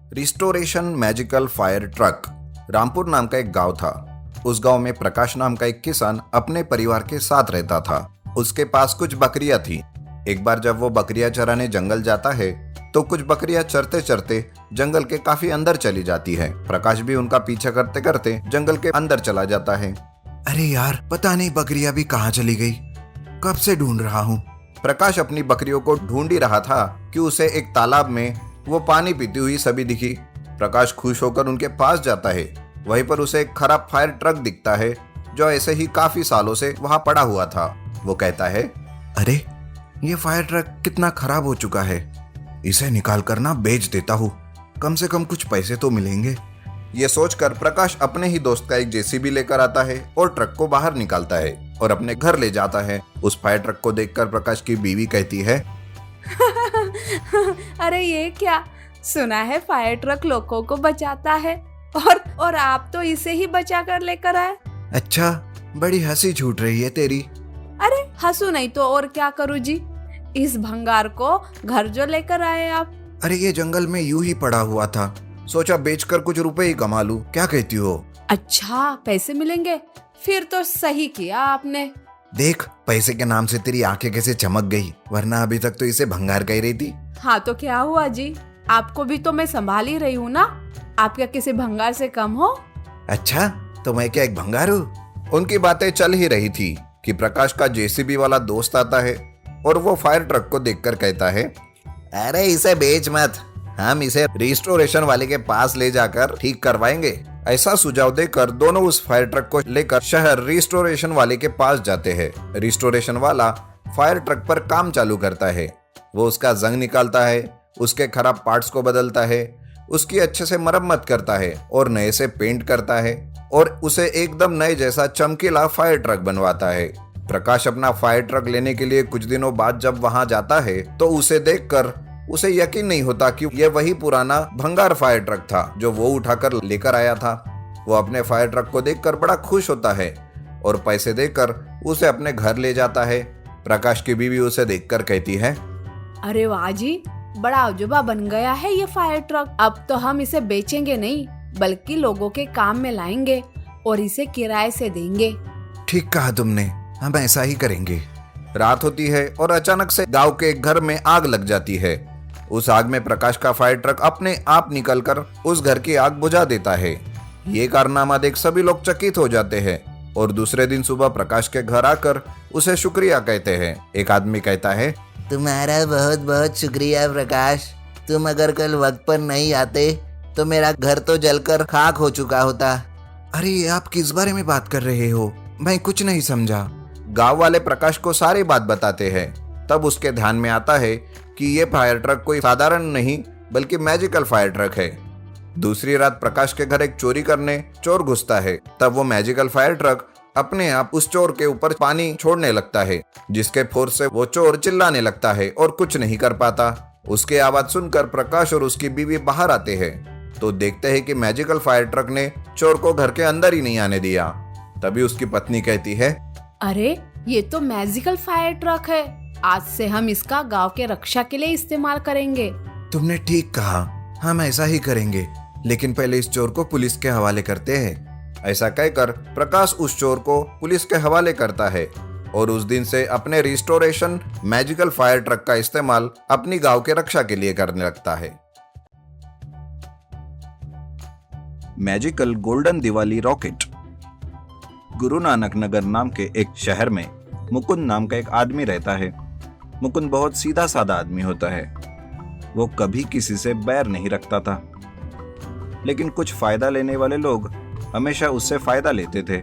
Restoration magical fire truck. Rampur नाम का एक गांव था। उस गांव में प्रकाश नाम का एक किसान अपने परिवार के साथ रहता था। उसके पास कुछ बकरियां थी। एक बार जब वो बकरियां चराने जंगल जाता है तो कुछ बकरियां चरते चरते जंगल के काफी अंदर चली जाती है। प्रकाश भी उनका पीछा करते करते जंगल के अंदर चला जाता है। अरे यार, पता नहीं बकरियां भी कहाँ चली गई। कब से ढूंढ रहा हूँ। प्रकाश अपनी बकरियों को ढूंढ ही रहा था कि उसे एक तालाब में वो पानी पीती हुई सभी दिखी। प्रकाश खुश होकर उनके पास जाता है। वहीं पर उसे एक खराब फायर ट्रक दिखता है जो ऐसे ही काफी सालों से वहां पड़ा हुआ था। वो कहता है, अरे ये फायर ट्रक कितना खराब हो चुका है। इसे निकाल कर ना बेच देता हूँ, कम से कम कुछ पैसे तो मिलेंगे। ये सोचकर प्रकाश अपने ही दोस्त का एक जेसीबी लेकर आता है और ट्रक को बाहर निकालता है और अपने घर ले जाता है। उस फायर ट्रक को देखकर प्रकाश की बीवी कहती है, अरे ये क्या, सुना है फायर ट्रक लोगों को बचाता है और आप तो इसे ही बचा कर लेकर आए। अच्छा, बड़ी हंसी छूट रही है तेरी। अरे हंसू नहीं तो और क्या करूँ जी, इस भंगार को घर जो लेकर आए आप। अरे ये जंगल में यूं ही पड़ा हुआ था, सोचा बेचकर कुछ रुपए ही कमा लूं। क्या कहती हो? अच्छा, पैसे मिलेंगे, फिर तो सही किया आपने। देख, पैसे के नाम से तेरी आंखें कैसे चमक गई, वरना अभी तक तो इसे भंगार कह रही थी। हाँ तो क्या हुआ जी, आपको भी तो मैं संभाल ही रही हूँ ना। आप क्या किसी भंगार से कम हो? अच्छा, तो मैं क्या एक भंगार हूँ? उनकी बातें चल ही रही थी कि प्रकाश का जेसीबी वाला दोस्त आता है और वो फायर ट्रक को देखकर कहता है, अरे इसे बेच मत, हम इसे रिस्टोरेशन वाले के पास ले जाकर ठीक करवाएंगे। ऐसा सुझाव देकर दोनों उस फायर ट्रक को लेकर शहर रिस्टोरेशन वाले के पास जाते हैं। रिस्टोरेशन वाला फायर ट्रक पर काम चालू करता है। वो उसका जंग निकालता है, उसके खराब पार्ट्स को बदलता है, उसकी अच्छे से मरम्मत करता है और नए से पेंट करता है और उसे एकदम नए जैसा चमकीला फायर ट्रक बनवाता है। प्रकाश अपना फायर ट्रक लेने के लिए कुछ दिनों बाद जब वहां जाता है तो उसे देखकर उसे यकीन नहीं होता कि यह वही पुराना भंगार फायर ट्रक था जो वो उठाकर लेकर आया था। वो अपने फायर ट्रक को देखकर बड़ा खुश होता है और पैसे देकर उसे अपने घर ले जाता है। प्रकाश की बीवी उसे देखकर कहती है, अरे वाह जी, बड़ा अजूबा बन गया है ये फायर ट्रक। अब तो हम इसे बेचेंगे नहीं बल्कि लोगों के काम में लाएंगे और इसे किराए से देंगे। ठीक कहा तुमने, हम ऐसा ही करेंगे। रात होती है और अचानक से गांव के एक घर में आग लग जाती है। उस आग में प्रकाश का फायर ट्रक अपने आप निकलकर उस घर की आग बुझा देता है। ये कारनामा देख सभी लोग चकित हो जाते हैं और दूसरे दिन सुबह प्रकाश के घर आकर उसे शुक्रिया कहते हैं। एक आदमी कहता है, तुम्हारा बहुत बहुत शुक्रिया प्रकाश, तुम अगर कल वक्त पर नहीं आते तो मेरा घर तो जलकर खाक हो चुका होता। अरे आप किस बारे में बात कर रहे हो? मैं कुछ नहीं समझा। गांव वाले प्रकाश को सारी बात बताते हैं। तब उसके ध्यान में आता है कि ये फायर ट्रक कोई साधारण नहीं बल्कि मैजिकल फायर ट्रक है। दूसरी रात प्रकाश के घर एक चोरी करने चोर घुसता है। तब वो मैजिकल फायर ट्रक अपने आप उस चोर के ऊपर पानी छोड़ने लगता है, जिसके फोर्स से वो चोर चिल्लाने लगता है और कुछ नहीं कर पाता। उसकी आवाज सुनकर प्रकाश और उसकी बीवी बाहर आते हैं तो देखते हैं कि मैजिकल फायर ट्रक ने चोर को घर के अंदर ही नहीं आने दिया। तभी उसकी पत्नी कहती है, अरे ये तो मैजिकल फायर ट्रक है, आज से हम इसका गांव के रक्षा के लिए इस्तेमाल करेंगे। तुमने ठीक कहा, हम ऐसा ही करेंगे, लेकिन पहले इस चोर को पुलिस के हवाले करते हैं। ऐसा कहकर प्रकाश उस चोर को पुलिस के हवाले करता है और उस दिन से अपने रिस्टोरेशन मैजिकल फायर ट्रक का इस्तेमाल अपनी गांव के रक्षा के लिए करने लगता है। Magical golden Diwali rocket. Guru Nanak नगर नाम के एक शहर में मुकुंद नाम का एक आदमी रहता है। मुकुंद बहुत सीधा साधा आदमी होता है। वो कभी किसी से बैर नहीं रखता था, लेकिन कुछ फायदा लेने वाले लोग हमेशा उससे फायदा लेते थे।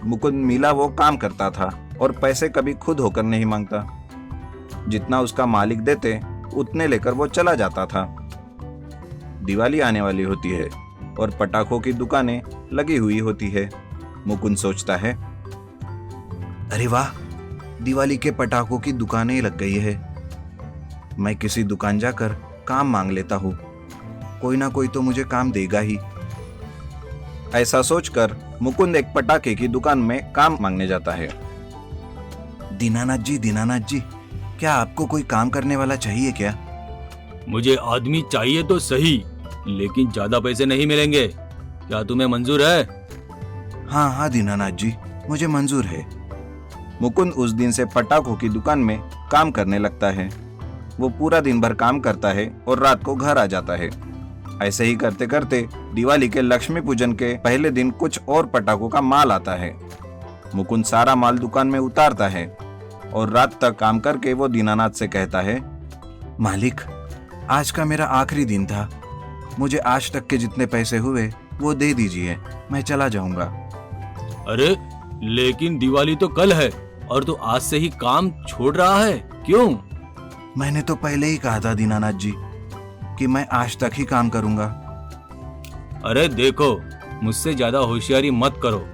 मुकुंद मिला वो काम करता था और पैसे कभी खुद होकर नहीं मांगता। जितना उसका मालिक देते उतने लेकर वो चला जाता था। दिवाली आने वाली होती है और पटाखों की दुकानें लगी हुई होती है। मुकुंद सोचता है, अरे वाह, दिवाली के पटाखों की दुकानें लग गई है। मैं किसी दुकान जाकर काम मांग लेता हूँ, कोई ना कोई तो मुझे काम देगा ही। ऐसा सोचकर मुकुंद एक पटाखे की दुकान में काम मांगने जाता है। दीनानाथ जी, क्या आपको कोई काम करने वाला चाहिए क्या? मुझे आदमी चाहिए तो सही, लेकिन ज्यादा पैसे नहीं मिलेंगे। क्या तुम्हें मंजूर है? हाँ हाँ दीनानाथ जी, मुझे मंजूर है। मुकुंद उस दिन से पटाखों की दुकान में काम करने लगता है। वो पूरा दिन भर काम करता है और रात को घर आ जाता है। ऐसे ही करते करते दिवाली के लक्ष्मी पूजन के पहले दिन कुछ और पटाखों का माल आता है। मुकुंद सारा माल दुकान में उतारता है और रात तक काम करके वो दीनानाथ से कहता है, मालिक, आज का मेरा आखिरी दिन था। मुझे आज तक के जितने पैसे हुए वो दे दीजिए, मैं चला जाऊंगा। अरे लेकिन दिवाली तो कल है और तू आज से ही काम छोड़ रहा है, क्यों? मैंने तो पहले ही कहा था दीनानाथ जी कि मैं आज तक ही काम करूंगा। अरे देखो, मुझसे ज्यादा होशियारी मत करो।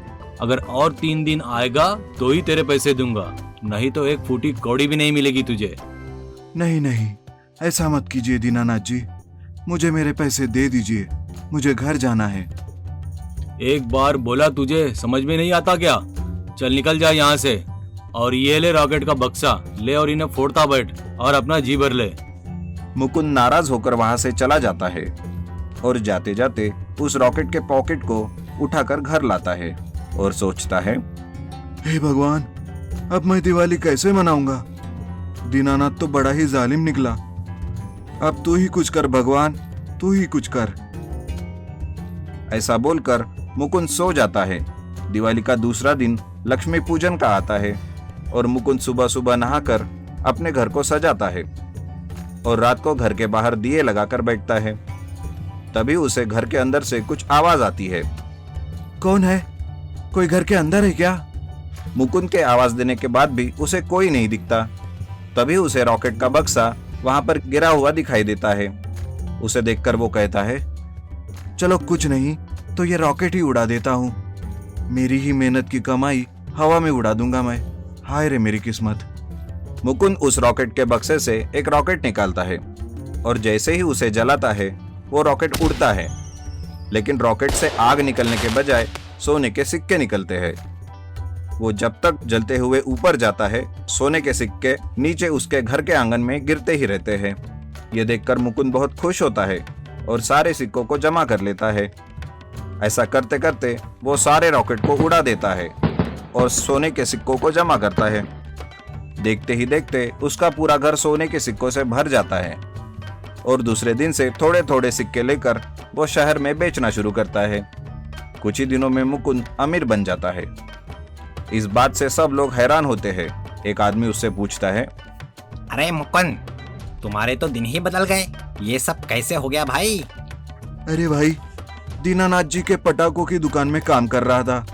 अगर और 3 दिन आएगा तो ही तेरे पैसे दूंगा, नहीं तो एक फूटी कौड़ी भी नहीं मिलेगी तुझे। नहीं नहीं, ऐसा मत कीजिए दीनानाथ जी, मुझे मेरे पैसे दे दीजिए, मुझे घर जाना है। एक बार बोला तुझे समझ में नहीं आता क्या? चल निकल जा यहाँ से। और ये ले रॉकेट का बक्सा, ले और इन्हें फोड़ता बैठ और अपना जी भर ले। मुकुंद नाराज होकर वहां से चला जाता है और जाते जाते उस रॉकेट के पॉकेट को उठाकर घर लाता है और सोचता है, हे भगवान, अब मैं दिवाली कैसे मनाऊंगा? दीनानाथ तो बड़ा ही जालिम निकला। अब तू ही कुछ कर भगवान, तू ही कुछ कर। ऐसा बोलकर मुकुंद सो जाता है। दिवाली का दूसरा दिन लक्ष्मी पूजन का आता है और मुकुंद सुबह सुबह नहाकर अपने घर को सजाता है और रात को घर के बाहर दिए लगाकर बैठता है। तभी उसे घर के अंदर से कुछ आवाज आती है। कौन है? कोई घर के अंदर है क्या? मुकुंद के आवाज देने के बाद भी उसे कोई नहीं दिखता। तभी उसे रॉकेट का बक्सा वहां पर गिरा हुआ दिखाई देता है। उसे देखकर वो कहता है, चलो कुछ नहीं तो ये रॉकेट ही उड़ा देता हूँ। मेरी ही मेहनत की कमाई हवा में उड़ा दूंगा मैं। हाय रे मेरी किस्मत। मुकुंद उस रॉकेट के बक्से से एक रॉकेट निकालता है और जैसे ही उसे जलाता है वो रॉकेट उड़ता है, लेकिन रॉकेट से आग निकलने के बजाय सोने के सिक्के निकलते हैं। वो जब तक जलते हुए ऊपर जाता है, सोने के सिक्के नीचे उसके घर के आंगन में गिरते ही रहते हैं। ये देखकर मुकुंद बहुत खुश होता है और सारे सिक्कों को जमा कर लेता है। ऐसा करते करते वो सारे रॉकेट को उड़ा देता है और सोने के सिक्कों को जमा करता है। देखते ही देखते उसका पूरा घर सोने के सिक्कों से भर जाता है और दूसरे दिन से थोड़े थोड़े सिक्के लेकर वो शहर में बेचना शुरू करता है। कुछ ही दिनों में मुकुंद अमीर बन जाता है। इस बात से सब लोग हैरान होते हैं। एक आदमी उससे पूछता है, अरे मुकुंद, तुम्हारे तो दिन ही बदल गए, ये सब कैसे हो गया भाई? अरे भाई, दीनानाथ जी के पटाखों की दुकान में काम कर रहा था।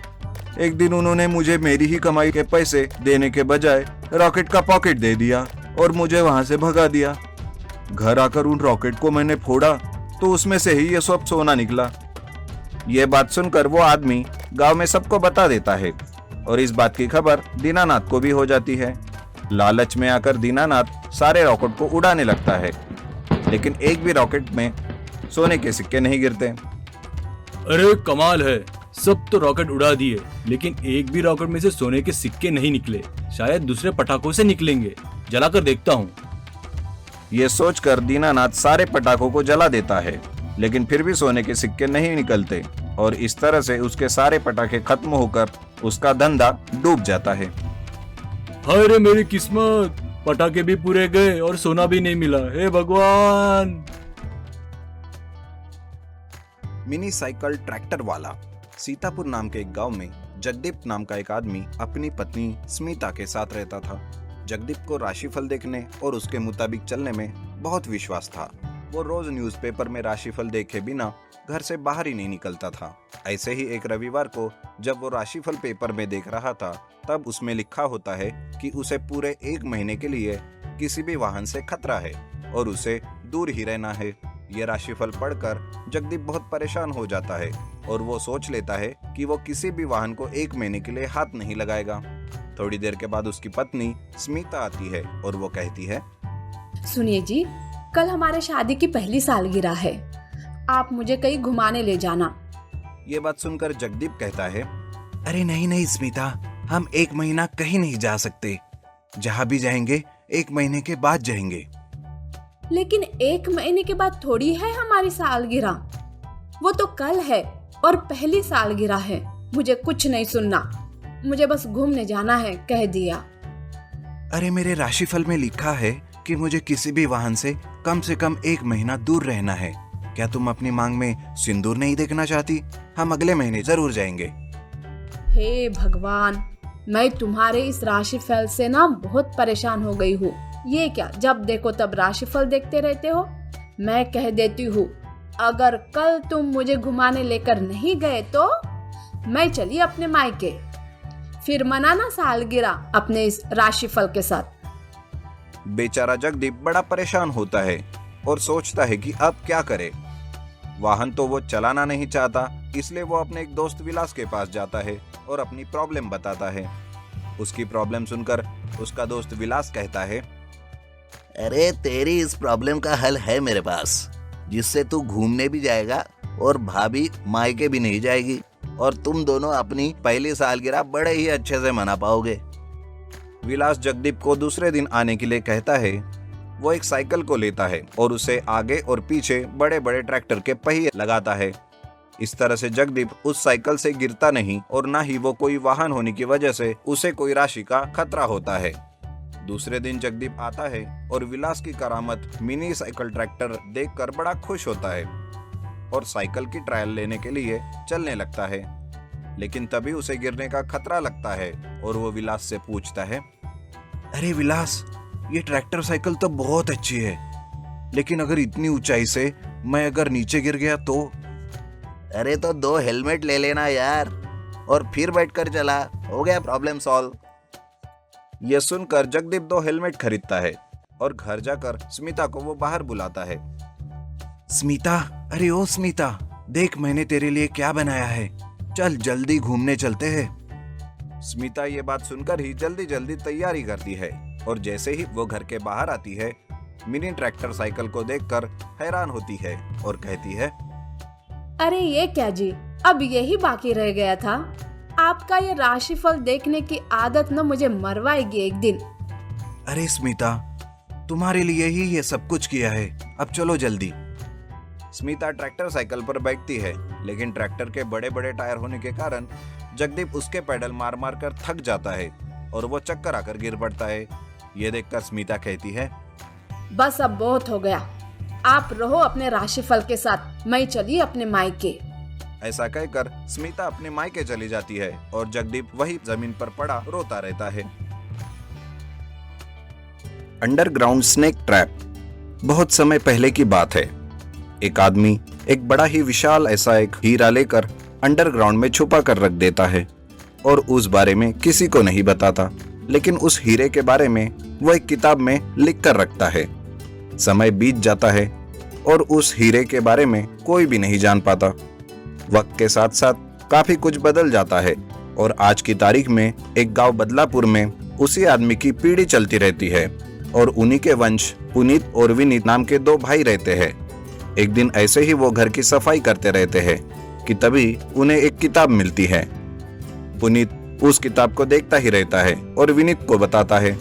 एक दिन उन्होंने मुझे मेरी ही कमाई के पैसे देने के बजाय रॉकेट का पॉकेट दे दिया और मुझे वहां से भगा दिया। घर आकर उन रॉकेट को मैंने फोड़ा तो उसमें से ही ये सब सोना निकला। ये बात सुनकर वो आदमी गांव में सबको बता देता है और इस बात की खबर दीनानाथ को भी हो जाती है। लालच में आकर दीनानाथ सारे रॉकेट को उड़ाने लगता है, लेकिन एक भी रॉकेट में सोने के सिक्के नहीं गिरते। अरे कमाल है, सब तो रॉकेट उड़ा दिए लेकिन एक भी रॉकेट में से सोने के सिक्के नहीं निकले। शायद दूसरे पटाखों से निकलेंगे, जलाकर देखता हूँ। ये सोचकर दीनानाथ सारे पटाखों को जला देता है, लेकिन फिर भी सोने के सिक्के नहीं निकलते और इस तरह से उसके सारे पटाखे खत्म होकर उसका धंधा डूब जाता है। हाय रे मेरी किस्मत, पटाखे भी पूरे गए और सोना भी नहीं मिला। हे भगवान। मिनी साइकिल ट्रैक्टर वाला। सीतापुर नाम के एक गांव में जगदीप नाम का एक आदमी अपनी पत्नी स्मिता के साथ रहता था। जगदीप को राशिफल देखने और उसके मुताबिक चलने में बहुत विश्वास था। वो रोज न्यूज़पेपर में राशिफल देखे बिना घर से बाहर ही नहीं निकलता था। ऐसे ही एक रविवार को जब वो राशिफल पेपर में देख रहा था, तब उसमें लिखा होता है कि उसे पूरे 1 महीने के लिए किसी भी वाहन से खतरा है और उसे दूर ही रहना है। ये राशिफल पढ़कर जगदीप बहुत परेशान हो जाता है और वो सोच लेता है कि वो किसी भी वाहन को 1 महीने के लिए हाथ नहीं लगाएगा। थोड़ी देर के बाद उसकी पत्नी स्मिता आती है और वो कहती है, सुनिए जी, कल हमारे शादी की पहली सालगिरह है, आप मुझे कहीं घुमाने ले जाना। ये बात सुनकर जगदीप कहता है, अरे नहीं नहीं स्मिता, हम 1 महीना कहीं नहीं जा सकते। जहाँ भी जाएंगे 1 महीने के बाद जाएंगे। लेकिन 1 महीने के बाद थोड़ी है हमारी सालगिरह। वो तो कल है और पहली सालगिरह है। मुझे कुछ नहीं सुनना, मुझे बस घूमने जाना है, कह दिया। अरे मेरे राशिफल में लिखा है कि मुझे किसी भी वाहन से कम 1 महीना दूर रहना है। क्या तुम अपनी मांग में सिंदूर नहीं देखना चाहती? हम अगले महीने जरूर जाएंगे। हे भगवान, मैं तुम्हारे इस राशिफल से ना बहुत परेशान हो गई हूँ। ये क्या, जब देखो तब राशिफल देखते रहते हो। मैं कह देती हूँ, अगर कल तुम मुझे घुमाने लेकर नहीं गए तो मैं चली अपने मायके। फिर मनाना सालगिरह अपने इस राशिफल के साथ। बेचारा जगदीप बड़ा परेशान होता है और सोचता है कि अब क्या करे। वाहन तो वो चलाना नहीं चाहता, इसलिए वो अपने एक दोस्त विलास के पास जाता है और अपनी प्रॉब्लम बताता है। उसकी प्रॉब्लम सुनकर उसका दोस्त विलास कहता है, अरे तेरी इस प्रॉब्लम का हल है मेरे पास, जिससे तू घूमने भी जाएगा और भाभी मायके भी नहीं जाएगी और तुम दोनों अपनी पहली सालगिरह बड़े ही अच्छे से मना पाओगे। विलास जगदीप को दूसरे दिन आने के लिए कहता है। वो एक साइकिल को लेता है और उसे आगे और पीछे बड़े बड़े ट्रैक्टर के पहिए लगाता है। इस तरह से जगदीप उस साइकिल से गिरता नहीं और ना ही वो कोई वाहन होने की वजह से उसे कोई राशि का खतरा होता है। दूसरे दिन जगदीप आता है और विलास की करामत मिनी साइकिल ट्रैक्टर देखकर बड़ा खुश होता है और साइकिल की ट्रायल लेने के लिए चलने लगता है। लेकिन तभी उसे गिरने का खतरा लगता है और वो विलास से पूछता है, अरे विलास, ये ट्रैक्टर साइकिल तो बहुत अच्छी है, लेकिन अगर इतनी ऊंचाई से मैं अगर नीचे गिर गया तो? अरे तो 2 हेलमेट ले लेना यार और फिर बैठकर चला, हो गया प्रॉब्लम सॉल्व। यह सुनकर जगदीप 2 हेलमेट खरीदता है और घर जाकर स्मिता को वो बाहर बुलाता है। स्मिता, अरे ओ स्मिता, देख मैंने तेरे लिए क्या बनाया है, चल जल्दी घूमने चलते हैं। स्मिता ये बात सुनकर ही जल्दी जल्दी तैयारी करती है और जैसे ही वो घर के बाहर आती है, मिनी ट्रैक्टर साइकिल को देखकर हैरान होती है और कहती है, अरे ये क्या जी, अब यही बाकी रह गया था। आपका ये राशिफल देखने की आदत न मुझे मरवाएगी एक दिन। अरे स्मिता, तुम्हारे लिए ही ये सब कुछ किया है, अब चलो जल्दी। स्मिता ट्रैक्टर साइकिल पर बैठती है, लेकिन ट्रैक्टर के बड़े बड़े टायर होने के कारण जगदीप उसके पेडल मार मार कर थक जाता है और वो चक्कर आकर गिर पड़ता है। ये देखकर स्मिता कहती है, बस अब बहुत हो गया, आप रहो अपने राशिफल के साथ, मैं चली अपने मायके। ऐसा कहकर स्मिता अपने मायके चली जाती है और जगदीप वही जमीन पर पड़ा रोता रहता है। Underground snake trap. बहुत समय पहले की बात है। एक आदमी एक बड़ा ही विशाल ऐसा एक हीरा लेकर अंडरग्राउंड में छुपा कर रख देता है और उस बारे में किसी को नहीं बताता, लेकिन उस हीरे के बारे में वो एक किताब में लिख कर रखता है। समय बीत जाता है और उस हीरे के बारे में कोई भी नहीं जान पाता। वक्त के साथ साथ काफी कुछ बदल जाता है और आज की तारीख में एक गांव बदलापुर में उसी आदमी की पीढ़ी चलती रहती है और उन्हीं के वंश पुनीत और विनीत नाम के 2 भाई रहते हैं। एक दिन ऐसे ही वो घर की सफाई करते रहते हैं कि तभी उन्हें एक किताब मिलती है। पुनीत उस किताब को देखता ही रहता है और विनीत को बताता है,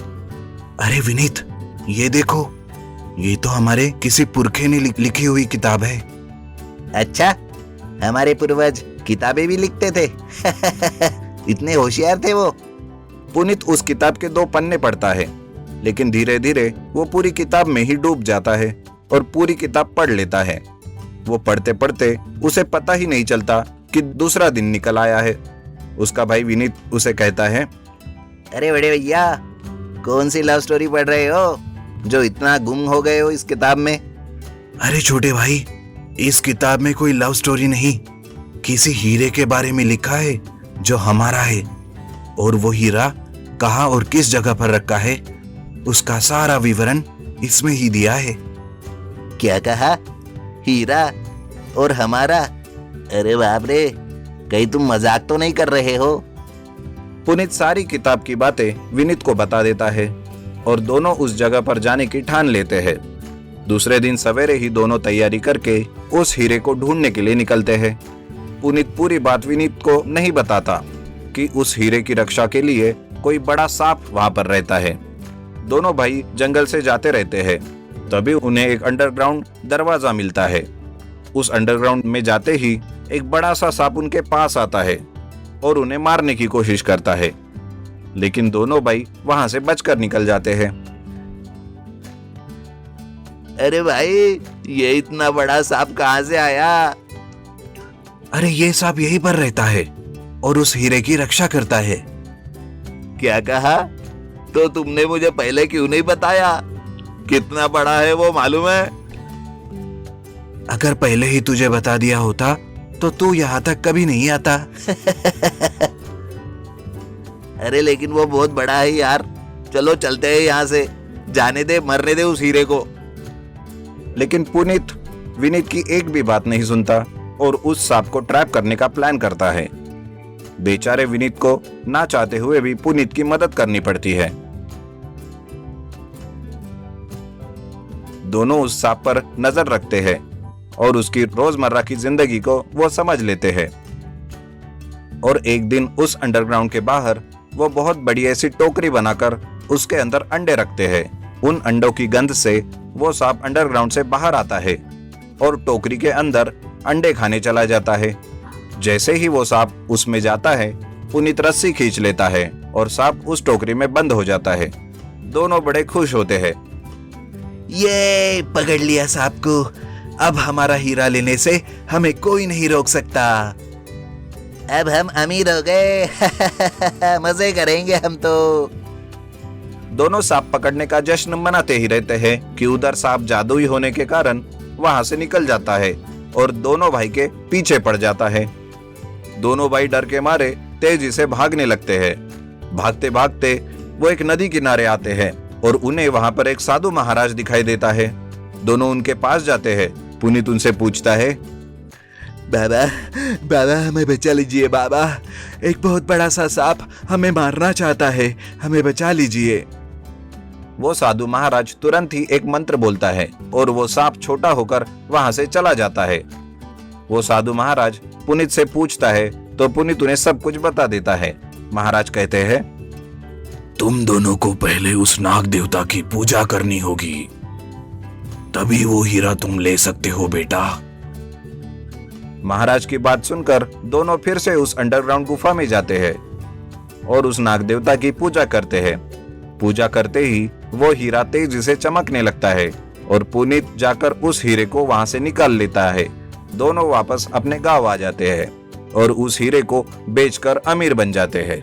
अरे विनीत, ये देखो, ये तो हमारे किसी पुरखे ने लिखी हुई किताब है। अच्छा, हमारे पूर्वज किताबें भी लिखते थे। इतने होशियार थे वो। पुनीत उस किताब के 2 पन्ने पढ़ता है, लेकिन धीरे धीरे वो पूरी किताब में ही डूब जाता है और पूरी किताब पढ़ लेता है। वो पढ़ते पढ़ते उसे पता ही नहीं चलता कि दूसरा दिन निकल आया है। उसका भाई विनीत उसे कहता है, अरे बड़े भैया, कौन सी लव स्टोरी पढ़ रहे हो जो इतना गुम हो गए हो इस किताब में? अरे छोटे भाई, इस किताब में कोई लव स्टोरी नहीं, किसी हीरे के बारे में लिखा है जो हमारा है, और वो हीरा कहाँ और किस जगह पर रखा है उसका सारा विवरण इसमें ही दिया है। क्या कहा? हीरा और हमारा? अरे बाप रे, कहीं तुम मजाक तो नहीं कर रहे हो? पुनीत सारी किताब की बातें विनीत को बता देता है और दोनों उस जगह पर जाने की ठान लेते हैं। दूसरे दिन सवेरे ही दोनों तैयारी करके उस हीरे को ढूंढने के लिए निकलते हैं। पुनीत पूरी बात विनीत को नहीं बताता कि उस हीरे की रक्षा के लिए कोई बड़ा सांप वहां पर रहता है। दोनों भाई जंगल से जाते रहते हैं तभी उन्हें एक अंडरग्राउंड दरवाजा मिलता है। उस अंडरग्राउंड में जाते ही एक बड़ा सा सांप उनके पास आता है और उन्हें मारने की कोशिश करता है, लेकिन दोनों भाई वहां से बचकर निकल जाते हैं। अरे भाई, ये इतना बड़ा सांप कहाँ से आया? अरे ये सांप यहीं पर रहता है और उस हीरे की रक्षा करता है। क्या कहा? तो तुमने मुझे पहले क्यों नहीं बताया? कितना बड़ा है वो मालूम है? अगर पहले ही तुझे बता दिया होता तो तू यहाँ तक कभी नहीं आता। अरे लेकिन वो बहुत बड़ा है यार। चलो चलते हैं यहाँ से। जाने दे, मरने दे उस हीरे को। लेकिन पुनीत विनीत की एक भी बात नहीं सुनता और उस सांप को ट्रैप करने का प्लान करता है। बेचारे विनीत को ना चाहते हुए भी पुनीत की मदद करनी पड़ती है। दोनों उस सांप पर नजर रखते हैं और उसकी रोजमर्रा की जिंदगी को वो समझ लेते हैं। और एक दिन उस अंडरग्राउंड के बाहर वो बहुत बड़ी ऐसी टोकरी बनाकर उसके अंदर अंडे रखते हैं। उन अंडों की गंध से वो सांप अंडरग्राउंड से बाहर आता है और टोकरी के अंदर अंडे खाने चला जाता है। जैसे ही वो सांप उसमें जाता है, पुनीत रस्सी खींच लेता है और सांप उस टोकरी में बंद हो जाता है। दोनों बड़े खुश होते हैं। ये पकड़ लिया सांप को। अब हमारा हीरा लेने से हमें कोई नहीं रोक सकता। अब हम अमीर हो गए। मजे करेंगे हम तो। दोनों सांप पकड़ने का जश्न मनाते ही रहते हैं कि उधर सांप जादुई होने के कारण वहां से निकल जाता है और दोनों भाई के पीछे पड़ जाता है। दोनों भाई डर के मारे तेजी से भागने लगते हैं। भागते भागते वो एक नदी किनारे आते हैं और उन्हें वहां पर एक साधु महाराज दिखाई देता है। दोनों उनके पास जाते हैं। पुनीत उनसे पूछता है, बाबा, बाबा हमें बचा लीजिए बाबा। एक बहुत बड़ा सा सांप हमें मारना चाहता है, हमें बचा लीजिए। वो साधु महाराज तुरंत ही एक मंत्र बोलता है और वो सांप छोटा होकर वहां से चला जाता है। वो साधु महाराज पुनीत से पूछता है तो पुनीत उन्हें सब कुछ बता देता है। महाराज कहते हैं, तुम दोनों को पहले उस नाग देवता की पूजा करनी होगी, तभी वो हीरा तुम ले सकते हो बेटा। महाराज की बात सुनकर दोनों फिर से उस अंडरग्राउंड गुफा में जाते हैं और उस नाग देवता की पूजा करते हैं। पूजा करते ही वो हीरा तेजी से चमकने लगता है और पुनीत जाकर उस हीरे को वहां से निकाल लेता है। दोनों वापस अपने गांव आ जाते हैं और उस हीरे को बेचकर अमीर बन जाते हैं।